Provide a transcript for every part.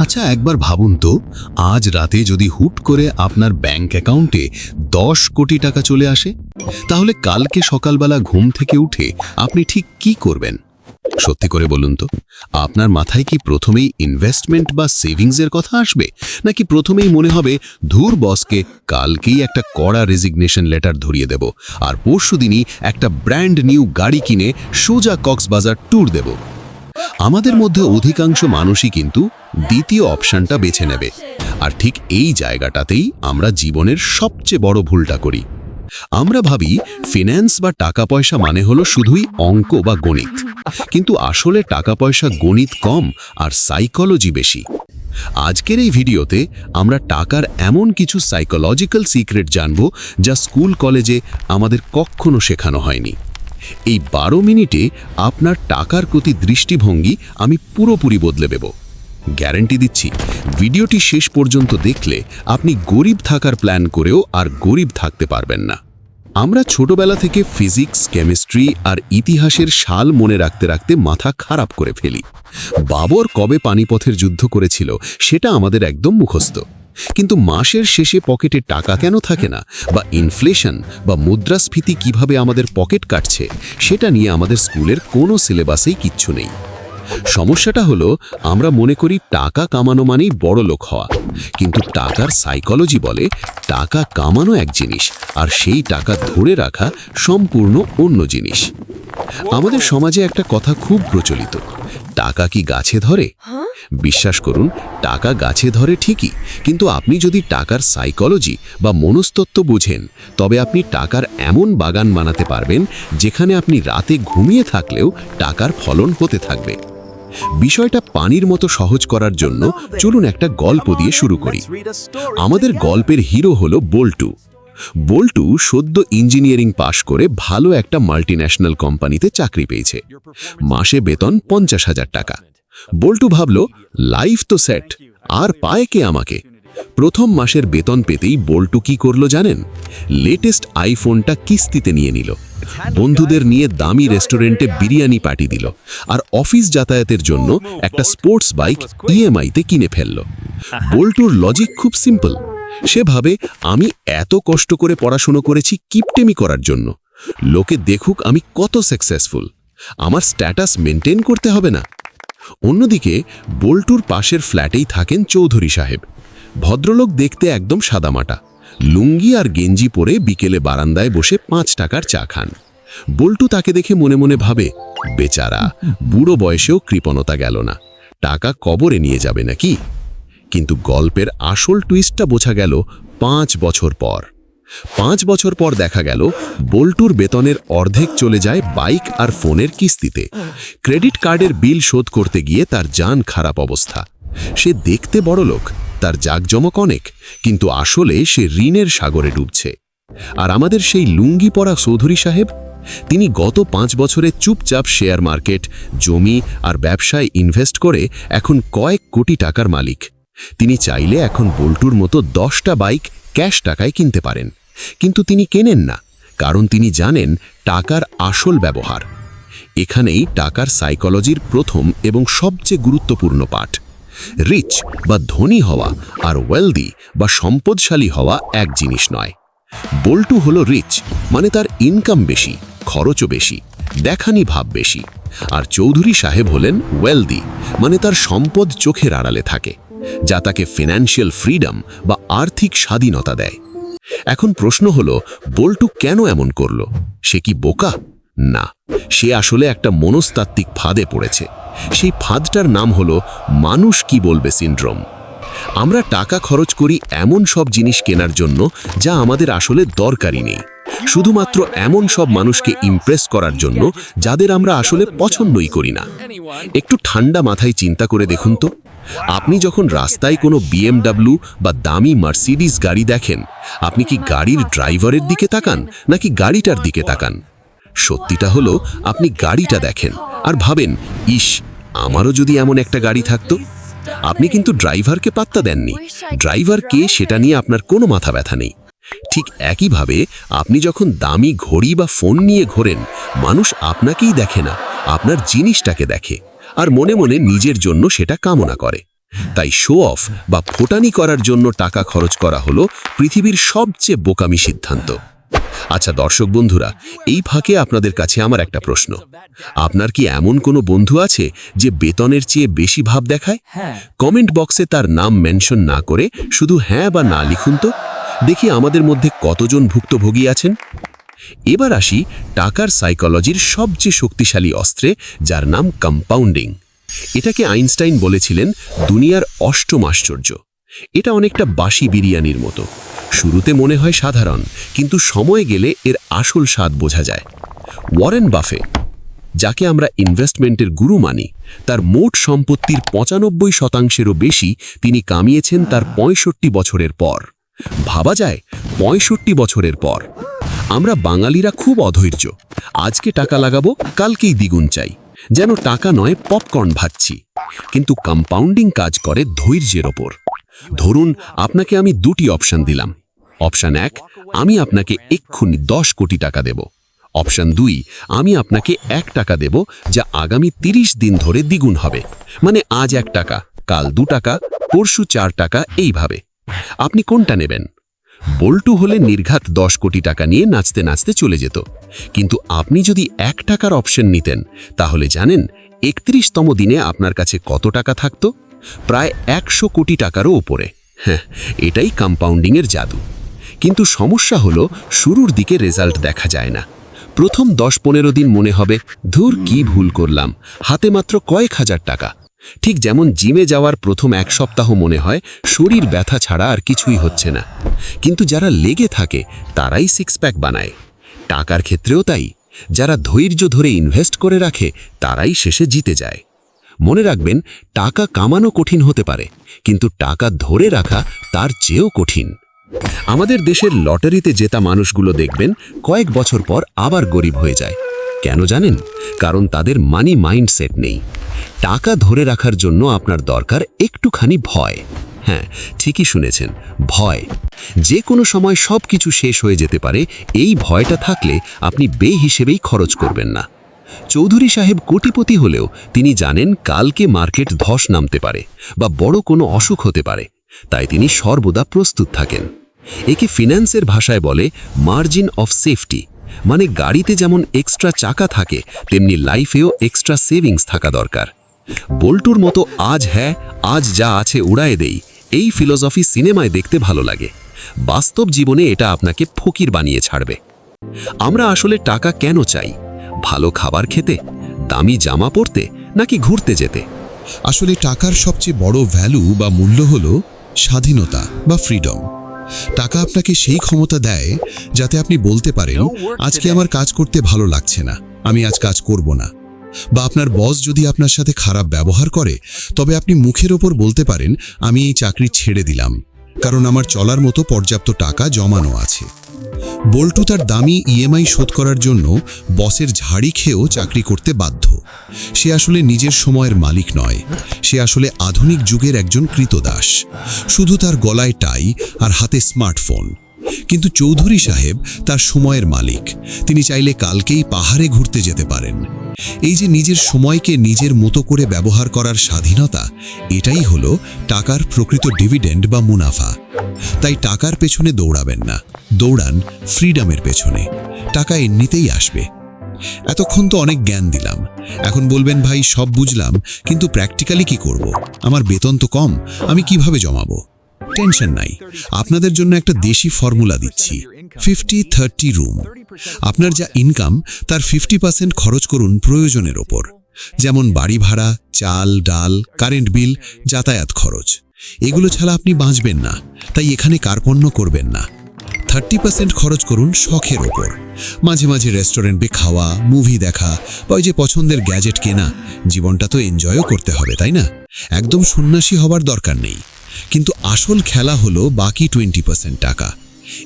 আচ্ছা, একবার ভাবুন তো, আজ রাতে যদি হুট করে আপনার ব্যাংক অ্যাকাউন্টে 10 কোটি টাকা চলে আসে, তাহলে কালকে সকালবেলা ঘুম থেকে উঠে আপনি ঠিক কি করবেন? সত্যি করে বলুন তো, আপনার মাথায় কি প্রথমেই ইনভেস্টমেন্ট বা সেভিংসের কথা আসবে, নাকি প্রথমেই মনে হবে ধুর বসকে কালকেই একটা কড়া রেজিগনেশন লেটার ধরিয়ে দেব আর পরশুদিনই একটা ব্র্যান্ড নিউ গাড়ি কিনে সোজা কক্সবাজার ট্যুর দেব? আমাদের মধ্যে অধিকাংশ মানুষই কিন্তু দ্বিতীয় অপশনটা বেছে নেবে, আর ঠিক এই জায়গাটাতেই আমরা জীবনের সবচেয়ে বড় ভুলটা করি। আমরা ভাবি ফিন্যান্স বা টাকা পয়সা মানে হলো শুধুই অঙ্ক বা গণিত, কিন্তু আসলে টাকা পয়সা গণিত কম আর সাইকোলজি বেশি। আজকের এই ভিডিওতে আমরা টাকার এমন কিছু সাইকোলজিক্যাল সিক্রেট জানব যা স্কুল কলেজে আমাদের কখনো শেখানো হয়নি। এই 12 মিনিটে আপনার টাকার প্রতি দৃষ্টিভঙ্গি আমি পুরোপুরি বদলে দেব। গ্যারান্টি দিচ্ছি, ভিডিওটি শেষ পর্যন্ত দেখলে আপনি গরিব থাকার প্ল্যান করেও আর গরিব থাকতে পারবেন না। আমরা ছোটবেলা থেকে ফিজিক্স, কেমিস্ট্রি আর ইতিহাসের সাল মনে রাখতে রাখতে মাথা খারাপ করে ফেলি। বাবর কবে পানিপথের যুদ্ধ করেছিল সেটা আমাদের একদম মুখস্থ, কিন্তু মাসের শেষে পকেটে টাকা কেন থাকে না, বা ইনফ্লেশন বা মুদ্রাস্ফীতি কিভাবে আমাদের পকেট কাটছে, সেটা নিয়ে আমাদের স্কুলের কোনো সিলেবাসেই কিচ্ছু নেই। সমস্যাটা হলো, আমরা মনে করি টাকা কামানো মানেই বড় লোক হওয়া, কিন্তু টাকার সাইকোলজি বলে টাকা কামানো এক জিনিস আর সেই টাকা ধরে রাখা সম্পূর্ণ অন্য জিনিস। আমাদের সমাজে একটা কথা খুব প্রচলিত, টাকা কি গাছে ধরে? বিশ্বাস করুন, টাকা গাছে ধরে ঠিকই, কিন্তু আপনি যদি টাকার সাইকোলজি বা মনস্তত্ত্ব বুঝেন, তবে আপনি টাকার এমন বাগান বানাতে পারবেন যেখানে আপনি রাতে ঘুমিয়ে থাকলেও টাকার ফলন হতে থাকবে। বিষয়টা পানির মতো সহজ করার জন্য চলুন একটা গল্প দিয়ে শুরু করি। আমাদের গল্পের হিরো হলো বল্টু। বল্টু সদ্য ইঞ্জিনিয়ারিং পাশ করে ভালো একটা মাল্টিন্যাশনাল কোম্পানিতে চাকরি পেয়েছে। মাসে বেতন 50,000 টাকা। বল্টু ভাবল, লাইফ তো সেট, আর পায় কে আমাকে? প্রথম মাসের বেতন পেতেই বল্টু কি করলো জানেন? লেটেস্ট আইফোনটা কিস্তিতে নিয়ে নিল, বন্ধুদের নিয়ে দামি রেস্টুরেন্টে বিরিয়ানি পার্টি দিল, আর অফিস যাতায়াতের জন্য একটা স্পোর্টস বাইক ইএমআইতে কিনে ফেলল। বল্টুর লজিক খুব সিম্পল। সে ভাবে, আমি এত কষ্ট করে পড়াশোনা করেছি কিপটেমি করার জন্য, লোকে দেখুক আমি কত সাকসেসফুল, আমার স্ট্যাটাস মেনটেন করতে হবে না। অন্যদিকে বল্টুর পাশের ফ্ল্যাটেই থাকেন চৌধুরী সাহেব। ভদ্রলোক দেখতে একদম সাদামাটা, লুঙ্গি আর গেঞ্জি পরে বিকেলে বারান্দায় বসে 5 টাকার চা খান। বল্টু তাকে দেখে মনে মনে ভাবে, বেচারা, বুড়ো বয়সেও কৃপণতা গেল না, টাকা কবরে নিয়ে যাবে নাকি? কিন্তু গল্পের আসল টুইস্টটা বোঝা গেল 5 বছর পর। 5 বছর পর দেখা গেল বল্টুর বেতনের অর্ধেক চলে যায় বাইক আর ফোনের কিস্তিতে। ক্রেডিট কার্ডের বিল শোধ করতে গিয়ে তার জান খারাপ অবস্থা। সে দেখতে বড় লোক, তার জাঁকজমক অনেক, কিন্তু আসলে সে ঋণের সাগরে ডুবছে। আর আমাদের সেই লুঙ্গি পরা চৌধুরী সাহেব, তিনি গত 5 বছরে চুপচাপ শেয়ার মার্কেট, জমি আর ব্যবসায় ইনভেস্ট করে এখন কয়েক কোটি টাকার মালিক। তিনি চাইলে এখন বল্টুর মতো 10টা বাইক ক্যাশ টাকায় কিনতে পারেন, কিন্তু তিনি কেনেন না, কারণ তিনি জানেন টাকার আসল ব্যবহার। এখানেই টাকার সাইকোলজির প্রথম এবং সবচেয়ে গুরুত্বপূর্ণ পাঠ। রিচ বা ধনী হওয়া আর ওয়েলদি বা সম্পদশালী হওয়া এক জিনিস নয়। বল্টু হলো রিচ, মানে তার ইনকাম বেশি, খরচও বেশি, দেখানি ভাব বেশি। আর চৌধুরী সাহেব হলেন ওয়েলদি, মানে তার সম্পদ চোখের আড়ালে থাকে, যা তাকে ফিনান্সিয়াল ফ্রিডম বা আর্থিক স্বাধীনতা দেয়। এখন প্রশ্ন হলো, বল্টু কেন এমন করলো? সে কি বোকা? না, সে আসলে একটা মনস্তাত্ত্বিক ফাঁদে পড়েছে। সেই ফাঁদটার নাম হলো মানুষ কি বলবে সিনড্রোম। আমরা টাকা খরচ করি এমন সব জিনিস কেনার জন্য যা আমাদের আসলে দরকারই নেই, শুধুমাত্র এমন সব মানুষকে ইমপ্রেস করার জন্য যাদের আমরা আসলে পছন্দই করি না। একটু ঠান্ডা মাথায় চিন্তা করে দেখুন তো, আপনি যখন রাস্তায় কোনো বিএমডব্লিউ বা দামি মার্সিডিজ গাড়ি দেখেন, আপনি কি গাড়ির ড্রাইভারের দিকে তাকান নাকি গাড়িটার দিকে তাকান? সত্যিটা হলো, আপনি গাড়িটা দেখেন আর ভাবেন, ইস, আমারও যদি এমন একটা গাড়ি থাকতো। আপনি কিন্তু ড্রাইভারকে পাত্তা দেননি। ড্রাইভার কে সেটা নিয়ে আপনার কোনো মাথা ব্যথা নেই। ঠিক একইভাবে আপনি যখন দামি ঘড়ি বা ফোন নিয়ে ঘোরেন, মানুষ আপনাকেই দেখে না, আপনার জিনিসটাকে দেখে, আর মনে মনে নিজের জন্য সেটা কামনা করে। তাই শো অফ বা ফোটানি করার জন্য টাকা খরচ করা হলো পৃথিবীর সবচেয়ে বোকামি সিদ্ধান্ত। আচ্ছা দর্শক বন্ধুরা, এই ফাঁকে আপনাদের কাছে আমার একটা প্রশ্ন। আপনার কি এমন কোনো বন্ধু আছে যে বেতনের চেয়ে বেশি ভাব দেখায়? কমেন্ট বক্সে তার নাম মেনশন না করে শুধু হ্যাঁ বা না লিখুন তো, দেখি আমাদের মধ্যে কতজন ভুক্তভোগী আছেন। এবার আসি টাকার সাইকোলজির সবচেয়ে শক্তিশালী অস্ত্রে, যার নাম কম্পাউন্ডিং। এটাকে আইনস্টাইন বলেছিলেন দুনিয়ার অষ্টম আশ্চর্য। এটা অনেকটা বাসি বিরিয়ানির মতো। শুরুতে মনে হয় সাধারণ, কিন্তু সময় গেলে এর আসল স্বাদ বোঝা যায়। ওয়ারেন বাফে, যাকে আমরা ইনভেস্টমেন্টের গুরু মানি, তার মোট সম্পত্তির ৯৫%-এরও বেশি তিনি কামিয়েছেন তার ৬৫ বছরের পর। ভাবা যায়, ৬৫ বছরের পর। আমরা বাঙালিরা খুব অধৈর্য। আজকে টাকা লাগাবো, কালকেই দ্বিগুণ চাই, যেন টাকা নয় পপকর্ন ভাজছি। কিন্তু কম্পাউন্ডিং কাজ করে ধৈর্যের ওপর। ধরুন আপনাকে আমি ২টি অপশন দিলাম। অপশন ১, আমি আপনাকে এক্ষুনি ১০ কোটি টাকা দেব। অপশন ২, আমি আপনাকে ১ টাকা দেব, যা আগামী ৩০ দিন ধরে দ্বিগুণ হবে। মানে আজ ১ টাকা, কাল ২ টাকা, পরশু ৪ টাকা, এইভাবে। আপনি কোনটা নেবেন? বল্টু হলে নির্ঘাত ১০ কোটি টাকা নিয়ে নাচতে নাচতে চলে যেত। কিন্তু আপনি যদি ১ টাকার অপশন নিতেন, তাহলে জানেন ৩১তম দিনে আপনার কাছে কত টাকা থাকতো? প্রায় ১০০ কোটি টাকারও উপরে। হ্যাঁ, এটাই কম্পাউন্ডিংয়ের জাদু। কিন্তু সমস্যা হলো শুরুর দিকে রেজাল্ট দেখা যায় না। প্রথম ১০-১৫ দিন মনে হবে, ধুর কি ভুল করলাম, হাতে মাত্র কয়েক হাজার টাকা। ঠিক যেমন জিমে যাওয়ার প্রথম ১ সপ্তাহ মনে হয় শরীর ব্যথা ছাড়া আর কিছুই হচ্ছে না। কিন্তু যারা লেগে থাকে তারাই সিক্স প্যাক বানায়। টাকার ক্ষেত্রেও তাই। যারা ধৈর্য ধরে ইনভেস্ট করে রাখে তারাই শেষে জিতে যায়। মনে রাখবেন, টাকা কামানো কঠিন হতে পারে, কিন্তু টাকা ধরে রাখা তার চেয়েও কঠিন। আমাদের দেশের লটারিতে জেতা মানুষগুলো দেখবেন কয়েক বছর পর আবার গরিব হয়ে যায়। কেন জানেন? কারণ তাদের মানি মাইন্ডসেট নেই। টাকা ধরে রাখার জন্য আপনার দরকার একটুখানি ভয়। হ্যাঁ, ঠিকই শুনেছেন, ভয়। যে কোনো সময় সব কিছু শেষ হয়ে যেতে পারে, এই ভয়টা থাকলে আপনি বেহিসেবেই খরচ করবেন না। চৌধুরী সাহেব কোটিপতি হলেও তিনি জানেন কালকে মার্কেট ধস নামতে পারে বা বড় কোনো অসুখ হতে পারে, তাই তিনি সর্বদা প্রস্তুত থাকেন। একে ফিন্যান্সের ভাষায় বলে মার্জিন অফ সেফটি। মানে গাড়িতে যেমন এক্সট্রা চাকা থাকে, তেমনি লাইফেও এক্সট্রা সেভিংস থাকা দরকার। বল্টুর মতো আজ হ্যাঁ, আজ যা আছে উড়ায়ে দেই, এই ফিলোসফি সিনেমায় দেখতে ভালো লাগে। বাস্তব জীবনে এটা আপনাকে ফকির বানিয়ে ছাড়বে। আমরা আসলে টাকা কেন চাই? ভালো খাবার খেতে, দামি জামা পরতে, নাকি ঘুরতে যেতে? আসলে টাকার সবচেয়ে বড় ভ্যালু বা মূল্য হলো স্বাধীনতা বা ফ্রিডম। টাকা আপনাকে সেই ক্ষমতা দেয় যাতে আপনি বলতে পারেন, আজকে আমার কাজ করতে ভালো লাগছে না, আমি আজ কাজ করব না। বা আপনার বস যদি আপনার সাথে খারাপ ব্যবহার করে, তবে আপনি মুখের ওপর বলতে পারেন, আমি এই চাকরি ছেড়ে দিলাম, কারণ আমার চলার মতো পর্যাপ্ত টাকা জমানো আছে। বল্টু তার দামি ইএমআই শোধ করার জন্য বসের ঝাড়ি খেয়েও চাকরি করতে বাধ্য। সে আসলে নিজের সময়ের মালিক নয়, সে আসলে আধুনিক যুগের একজন কৃতদাস। শুধু তার গলায় টাই আর হাতে স্মার্টফোন। কিন্তু চৌধুরী সাহেব তার সময়ের মালিক। তিনি চাইলে কালকেই পাহাড়ে ঘুরতে যেতে পারেন। এই যে নিজের সময়কে নিজের মতো করে ব্যবহার করার স্বাধীনতা, এটাই হলো টাকার প্রকৃত ডিভিডেন্ড বা মুনাফা। তাই টাকার পেছনে দৌড়াবেন না, দৌড়ান ফ্রিডমের পেছনে। টাকা এমনিতেই আসবে। এতক্ষণ তো অনেক জ্ঞান দিলাম। এখন বলবেন, ভাই সব বুঝলাম, কিন্তু প্র্যাকটিক্যালি কি করব? আমার বেতন তো কম, আমি কিভাবে জমাবো? টেনশন নাই, আপনাদের জন্য একটা দেশি ফর্মুলা দিচ্ছি, 50-30 রুম। আপনার যা ইনকাম তার 50% খরচ করুন প্রয়োজনের ওপর, যেমন বাড়ি ভাড়া, চাল ডাল, কারেন্ট বিল, যাতায়াত খরচ। এগুলো ছাড়া আপনি বাঁচবেন না, তাই এখানে কার্পণ্য করবেন না। 30% খরচ করুন শখের ওপর, মাঝে মাঝে রেস্টুরেন্টে খাওয়া, মুভি দেখা, বা ওই যে পছন্দের গ্যাজেট কেনা। জীবনটা তো এনজয়ও করতে হবে, তাই না? একদম সন্ন্যাসী হবার দরকার নেই। কিন্তু আসল খেলা হলো বাকি 20% টাকা।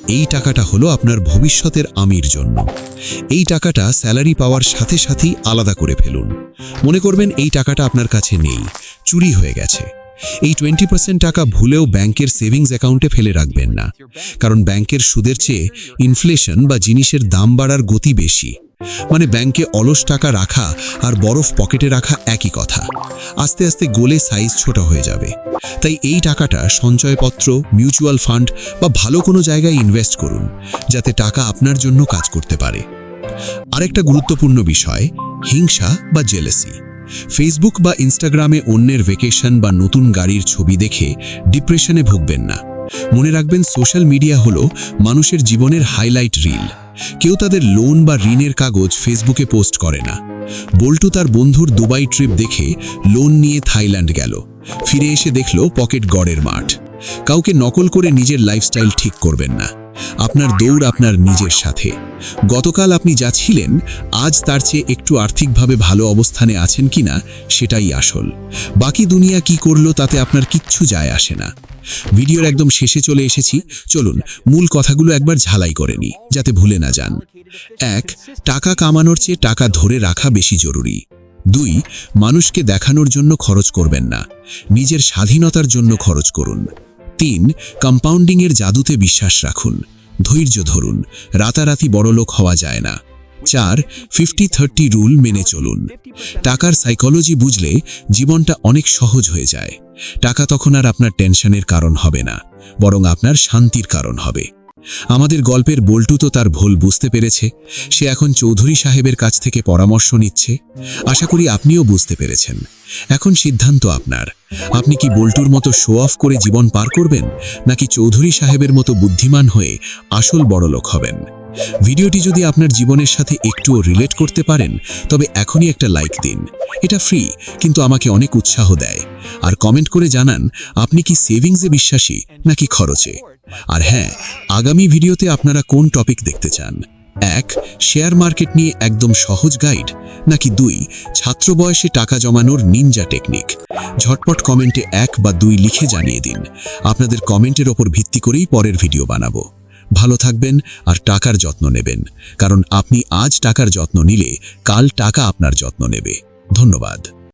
এই টাকাটা হলো আপনার ভবিষ্যতের আমির জন্য। এই টাকাটা স্যালারি পাওয়ার সাথে সাথেই আলাদা করে ফেলুন। মনে করবেন এই টাকাটা আপনার কাছে নেই, চুরি হয়ে গেছে। এই 20% টাকা ভুলেও ব্যাংকের সেভিংস অ্যাকাউন্টে ফেলে রাখবেন না, কারণ ব্যাংকের সুদের চেয়ে ইনফ্লেশন বা জিনিসের দাম বাড়ার গতি বেশি। মানে ব্যাংকে অলস টাকা রাখা আর বরফ পকেটে রাখা একই কথা। আস্তে আস্তে গলে সাইজ ছোট হয়ে যাবে। তাই এই টাকাটা সঞ্চয়পত্র, মিউচুয়াল ফান্ড বা ভালো কোনো জায়গায় ইনভেস্ট করুন, যাতে টাকা আপনার জন্য কাজ করতে পারে। আরেকটা গুরুত্বপূর্ণ বিষয়, হিংসা বা জেলেসি। ফেসবুক বা ইনস্টাগ্রামে অন্যের ভেকেশন বা নতুন গাড়ির ছবি দেখে ডিপ্রেশনে ভুগবেন না। মনে রাখবেন, সোশ্যাল মিডিয়া হলো মানুষের জীবনের হাইলাইট রিল। কেউ তাদের লোন বা ঋণের কাগজ ফেসবুকে পোস্ট করে না। বল্টু তার বন্ধুর দুবাই ট্রিপ দেখে লোন নিয়ে থাইল্যান্ড গেল, ফিরে এসে দেখল পকেট গড়ের মাঠ। কাউকে নকল করে নিজের লাইফস্টাইল ঠিক করবেন না। আপনার দৌড় আপনার নিজের সাথে। গতকাল আপনি যা ছিলেন, আজ তার চেয়ে একটু আর্থিকভাবে ভালো অবস্থানে আছেন কিনা সেটাই আসল। বাকি দুনিয়া কি করলো তাতে আপনার কিচ্ছু যায় আসে না। ভিডিওর একদম শেষে চলে এসেছি। চলুন মূল কথাগুলো একবার ঝালাই করে নিই, যাতে ভুলে না যান। 1. টাকা কামানোর চেয়ে টাকা ধরে রাখা বেশি জরুরি। 2. মানুষকে দেখানোর জন্য খরচ করবেন না, নিজের স্বাধীনতার জন্য খরচ করুন। 3. কম্পাউন্ডিংয়ের জাদুতে বিশ্বাস রাখুন, ধৈর্য ধরুন, রাতারাতি বড়লোক হওয়া যায় না। 4. 50-30 রুল মেনে চলুন। টাকার সাইকোলজি বুঝলে জীবনটা অনেক সহজ হয়ে যায়। টাকা তখন আর আপনার টেনশনের কারণ হবে না, বরং আপনার শান্তির কারণ হবে। আমাদের গল্পের বল্টু তো তার ভুল বুঝতে পেরেছে। সে এখন চৌধুরী সাহেবের কাছ থেকে পরামর্শ নিচ্ছে। আশা করি আপনিও বুঝতে পেরেছেন। এখন সিদ্ধান্ত আপনার। আপনি কি বল্টুর মতো শো অফ করে জীবন পার করবেন, নাকি চৌধুরী সাহেবের মতো বুদ্ধিমান হয়ে আসল বড়লোক হবেন? ভিডিওটি যদি আপনার জীবনের সাথে একটুও রিলেট করতে পারেন, তবে এখনই একটা লাইক দিন। এটা ফ্রি, কিন্তু আমাকে অনেক উৎসাহ দেয়। আর কমেন্ট করে জানান আপনি কি সেভিংসে বিশ্বাসী নাকি খরচে। আর হ্যাঁ, আগামী ভিডিওতে আপনারা কোন টপিক দেখতে চান? 1. শেয়ার মার্কেট নিয়ে একদম সহজ গাইড, নাকি 2. ছাত্র বয়সে টাকা জমানোর নিনজা টেকনিক? ঝটপট কমেন্টে 1 বা 2 লিখে জানিয়ে দিন। আপনাদের কমেন্টের ওপর ভিত্তি করেই পরের ভিডিও বানাবো। ভালো থাকবেন আর টাকার যত্ন নেবেন, কারণ আপনি আজ টাকার যত্ন নিলে কাল টাকা আপনার যত্ন নেবে। ধন্যবাদ।